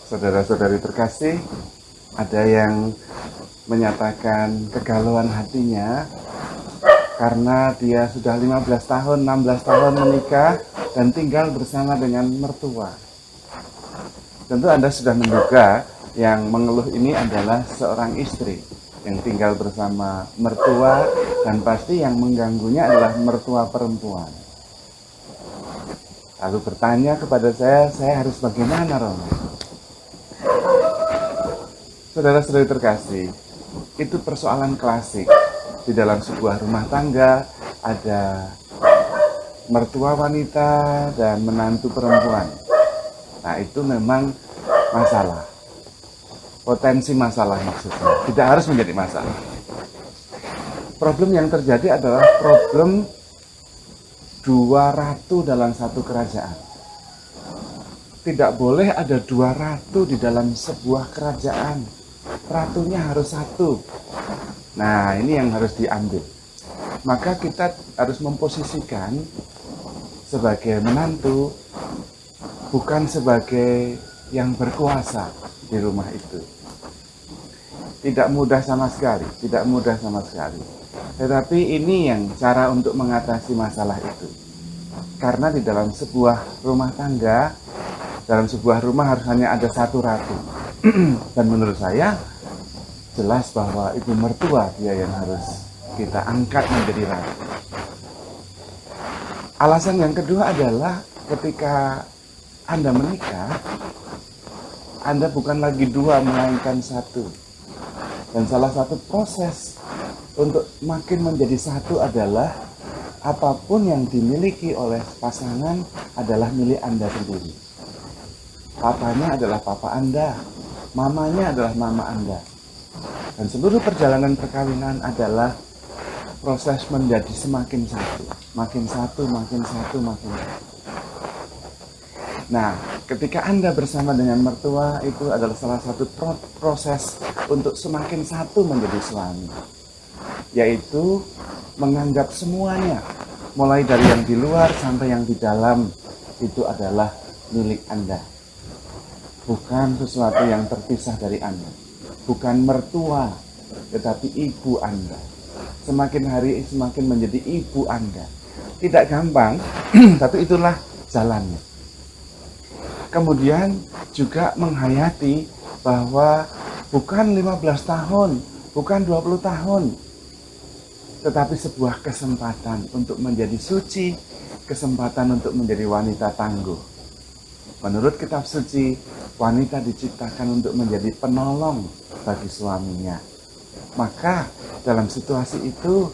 Saudara-saudari terkasih, ada yang menyatakan kegalauan hatinya karena dia sudah 15 tahun, 16 tahun menikah dan tinggal bersama dengan mertua. Tentu Anda sudah menduga yang mengeluh ini adalah seorang istri yang tinggal bersama mertua, dan pasti yang mengganggunya adalah mertua perempuan. Lalu bertanya kepada saya harus bagaimana, Romo? Saudara-saudari terkasih, itu persoalan klasik. Di dalam sebuah rumah tangga ada mertua wanita dan menantu perempuan. Nah, itu memang masalah. Potensi masalah maksudnya. Tidak harus menjadi masalah. Problem yang terjadi adalah problem dua ratu dalam satu kerajaan. Tidak boleh ada dua ratu di dalam sebuah kerajaan. Ratunya harus satu. Nah, ini yang harus diambil. Maka kita harus memposisikan sebagai menantu, bukan sebagai yang berkuasa di rumah itu. Tidak mudah sama sekali, tidak mudah sama sekali. Tetapi ini yang cara untuk mengatasi masalah itu. Karena di dalam sebuah rumah tangga, dalam sebuah rumah harus hanya ada satu ratu. Dan menurut saya, jelas bahwa ibu mertua dia yang harus kita angkat menjadi ratu. Alasan yang kedua adalah ketika Anda menikah, Anda bukan lagi dua melainkan satu. Dan salah satu proses untuk makin menjadi satu adalah apapun yang dimiliki oleh pasangan adalah milik Anda sendiri. Papanya adalah papa Anda, mamanya adalah mama Anda. Dan seluruh perjalanan perkawinan adalah proses menjadi semakin satu. Makin satu, makin satu, makin satu. Nah, ketika Anda bersama dengan mertua, itu adalah salah satu proses untuk semakin satu menjadi suami. Yaitu menganggap semuanya, mulai dari yang di luar sampai yang di dalam, itu adalah milik Anda. Bukan sesuatu yang terpisah dari Anda. Bukan mertua, tetapi ibu Anda. Semakin hari semakin menjadi ibu Anda. Tidak gampang, tapi itulah jalannya. Kemudian juga menghayati bahwa bukan 15 tahun, bukan 20 tahun, tetapi sebuah kesempatan untuk menjadi suci, kesempatan untuk menjadi wanita tangguh. Menurut kitab suci, wanita diciptakan untuk menjadi penolong bagi suaminya. Maka dalam situasi itu,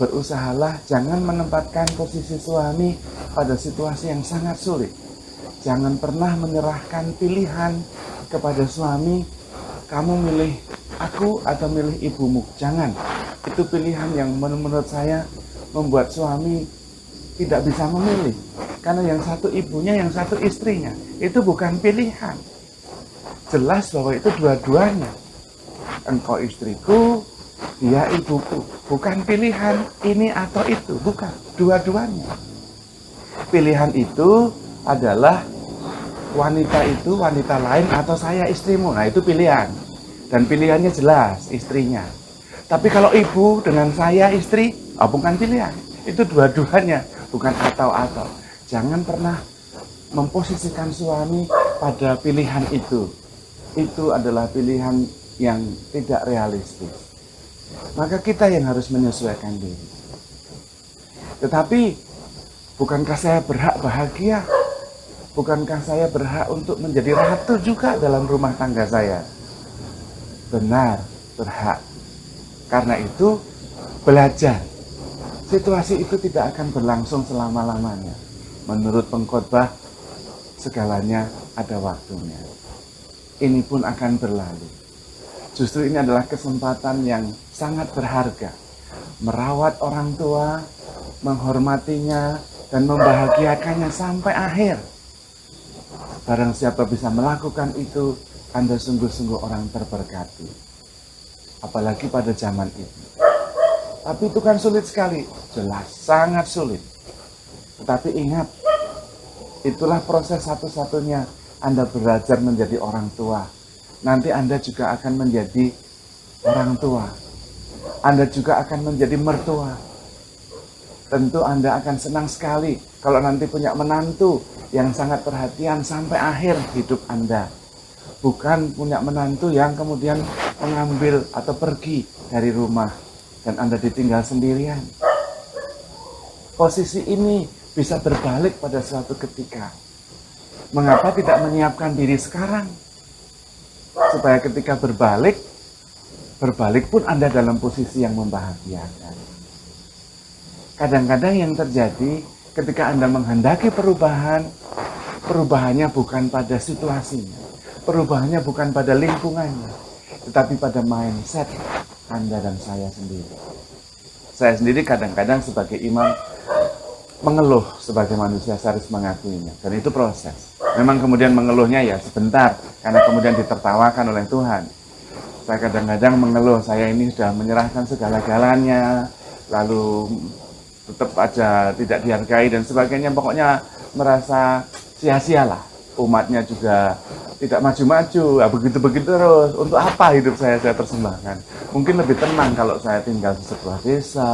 berusahalah jangan menempatkan posisi suami pada situasi yang sangat sulit. Jangan pernah menyerahkan pilihan kepada suami, kamu milih aku atau milih ibumu. Jangan. Itu pilihan yang menurut saya membuat suami tidak bisa memilih. Karena yang satu ibunya, yang satu istrinya. Itu bukan pilihan. Jelas bahwa itu dua-duanya. Engkau istriku, dia ibuku. Bukan pilihan ini atau itu. Bukan. Dua-duanya. Pilihan itu adalah wanita itu wanita lain atau saya istrimu. Nah, itu pilihan. Dan pilihannya jelas, istrinya. Tapi kalau ibu dengan saya istri, bukan pilihan. Itu dua-duanya, bukan atau-atau. Jangan pernah memposisikan suami pada pilihan itu. Itu adalah pilihan yang tidak realistis. Maka kita yang harus menyesuaikan diri. Tetapi, bukankah saya berhak bahagia? Bukankah saya berhak untuk menjadi ratu juga dalam rumah tangga saya? Benar, berhak. Karena itu, belajar. Situasi itu tidak akan berlangsung selama-lamanya. Menurut pengkhotbah, segalanya ada waktunya. Ini pun akan berlalu. Justru ini adalah kesempatan yang sangat berharga. Merawat orang tua, menghormatinya, dan membahagiakannya sampai akhir. Barang siapa bisa melakukan itu, Anda sungguh-sungguh orang terberkati. Apalagi pada zaman ini. Tapi itu kan sulit sekali. Jelas, sangat sulit. Tetapi ingat, Itulah proses satu-satunya Anda belajar menjadi orang tua. Nanti Anda juga akan menjadi orang tua. Anda juga akan menjadi mertua. Tentu Anda akan senang sekali kalau nanti punya menantu yang sangat perhatian sampai akhir hidup Anda. Bukan punya menantu yang kemudian mengambil atau pergi dari rumah dan Anda ditinggal sendirian. Posisi ini bisa berbalik pada suatu ketika. Mengapa tidak menyiapkan diri sekarang? Supaya ketika berbalik pun Anda dalam posisi yang membahagiakan. Kadang-kadang yang terjadi ketika Anda menghendaki perubahan, perubahannya bukan pada situasinya, perubahannya bukan pada lingkungannya, tetapi pada mindset Anda dan saya sendiri. Saya sendiri kadang-kadang sebagai imam mengeluh sebagai manusia, saya harus mengakuinya. Dan itu proses. Memang kemudian mengeluhnya ya sebentar, karena kemudian ditertawakan oleh Tuhan. Saya kadang-kadang mengeluh, saya ini sudah menyerahkan segala-galanya, lalu tetap aja tidak dihargai dan sebagainya. Pokoknya merasa sia-sialah. Umatnya juga tidak maju-maju, begitu-begitu terus. Untuk apa hidup saya persembahkan? Mungkin lebih tenang kalau saya tinggal di sebuah desa,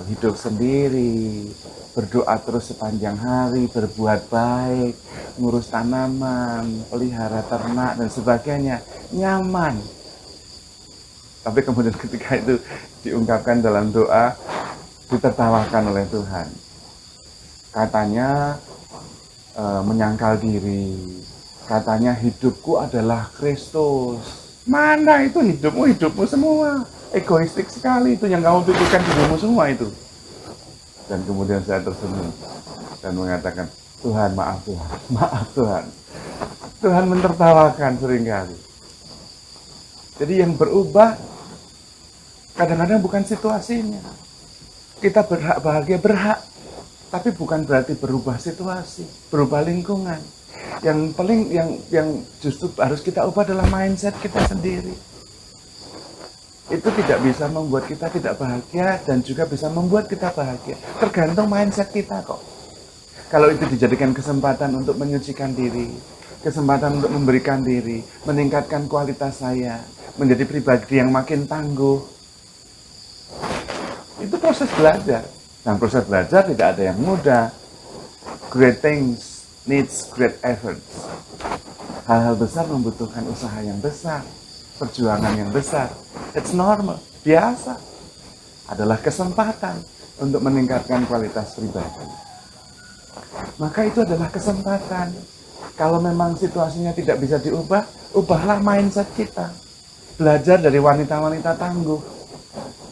hidup sendiri, berdoa terus sepanjang hari, berbuat baik, ngurus tanaman, pelihara ternak dan sebagainya, nyaman. Tapi kemudian ketika itu diungkapkan dalam doa, ditertawakan oleh Tuhan. Katanya menyangkal diri, katanya hidupku adalah Kristus. Mana itu hidupmu semua. Egoistik sekali itu yang kamu pikirkan dirimu semua itu. Dan kemudian saya tersenyum dan mengatakan, Tuhan maaf Tuhan. Tuhan mentertawakan seringkali. Jadi yang berubah kadang-kadang bukan situasinya. Kita berhak bahagia, tapi bukan berarti berubah situasi, berubah lingkungan. Yang justru harus kita ubah adalah mindset kita sendiri. Itu tidak bisa membuat kita tidak bahagia dan juga bisa membuat kita bahagia. Tergantung mindset kita kok. Kalau itu dijadikan kesempatan untuk menyucikan diri, kesempatan untuk memberikan diri, meningkatkan kualitas saya, menjadi pribadi yang makin tangguh, itu proses belajar. Dan proses belajar tidak ada yang mudah. Great things needs great efforts. Hal-hal besar membutuhkan usaha yang besar, perjuangan yang besar. It's normal, biasa. Adalah kesempatan untuk meningkatkan kualitas pribadi. Maka itu adalah kesempatan. Kalau memang situasinya tidak bisa diubah, ubahlah mindset kita. Belajar dari wanita-wanita tangguh.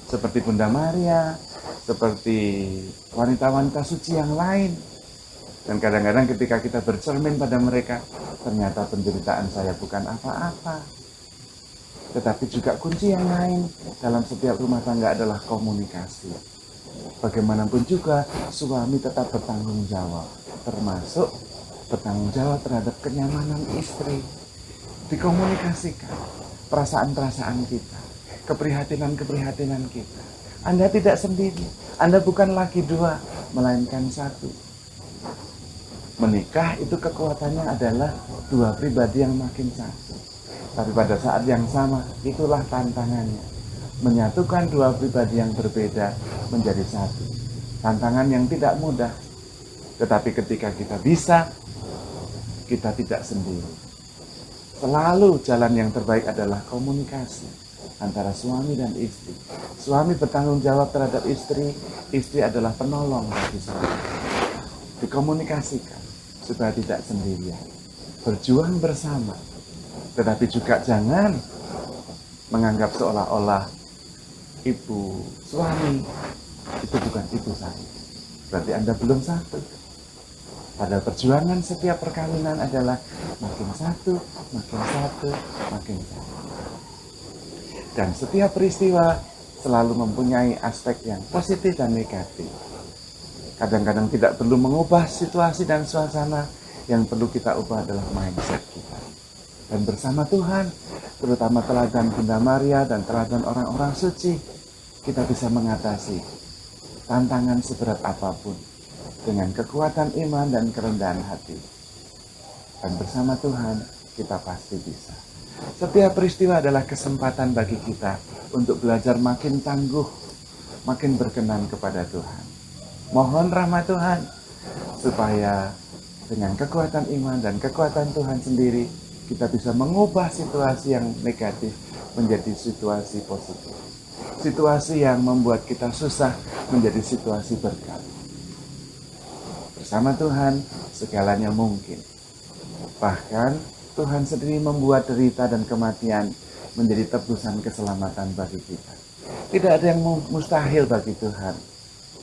Seperti Bunda Maria, seperti wanita-wanita suci yang lain. Dan kadang-kadang ketika kita bercermin pada mereka, ternyata penderitaan saya bukan apa-apa. Tetapi juga kunci yang lain dalam setiap rumah tangga adalah komunikasi. Bagaimanapun juga suami tetap bertanggung jawab, termasuk bertanggung jawab terhadap kenyamanan istri. Dikomunikasikan perasaan-perasaan kita, keprihatinan-keprihatinan kita. Anda tidak sendiri, Anda bukan lagi dua, melainkan satu. Menikah itu kekuatannya adalah dua pribadi yang makin satu. Tapi pada saat yang sama, itulah tantangannya. Menyatukan dua pribadi yang berbeda menjadi satu. Tantangan yang tidak mudah. Tetapi ketika kita bisa, kita tidak sendiri. Selalu jalan yang terbaik adalah komunikasi antara suami dan istri. Suami bertanggung jawab terhadap istri, istri adalah penolong bagi suami. Dikomunikasikan supaya tidak sendirian. Berjuang bersama. Tetapi juga jangan menganggap seolah-olah ibu suami itu bukan ibu saya. Berarti Anda belum satu. Pada perjuangan setiap perkawinan adalah makin satu, makin satu, makin satu. Dan setiap peristiwa selalu mempunyai aspek yang positif dan negatif. Kadang-kadang tidak perlu mengubah situasi dan suasana, yang perlu kita ubah adalah mindset kita. Dan bersama Tuhan, terutama teladan Bunda Maria dan teladan orang-orang suci, kita bisa mengatasi tantangan seberat apapun. dengan kekuatan iman dan kerendahan hati. Dan bersama Tuhan, kita pasti bisa. Setiap peristiwa adalah kesempatan bagi kita untuk belajar makin tangguh, makin berkenan kepada Tuhan. Mohon rahmat Tuhan, supaya dengan kekuatan iman dan kekuatan Tuhan sendiri, kita bisa mengubah situasi yang negatif menjadi situasi positif. Situasi yang membuat kita susah menjadi situasi berkat. Bersama Tuhan, segalanya mungkin. Bahkan Tuhan sendiri membuat derita dan kematian menjadi tebusan keselamatan bagi kita. Tidak ada yang mustahil bagi Tuhan.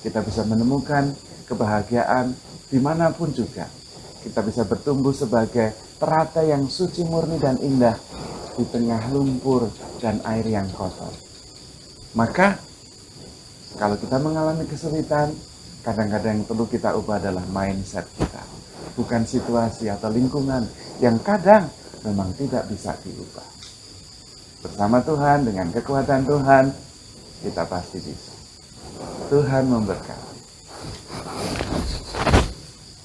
Kita bisa menemukan kebahagiaan dimanapun juga. Kita bisa bertumbuh sebagai teratai yang suci, murni, dan indah di tengah lumpur dan air yang kotor. Maka, kalau kita mengalami kesulitan, kadang-kadang yang perlu kita ubah adalah mindset kita. Bukan situasi atau lingkungan yang kadang memang tidak bisa diubah. Bersama Tuhan, dengan kekuatan Tuhan, kita pasti bisa. Tuhan memberkati.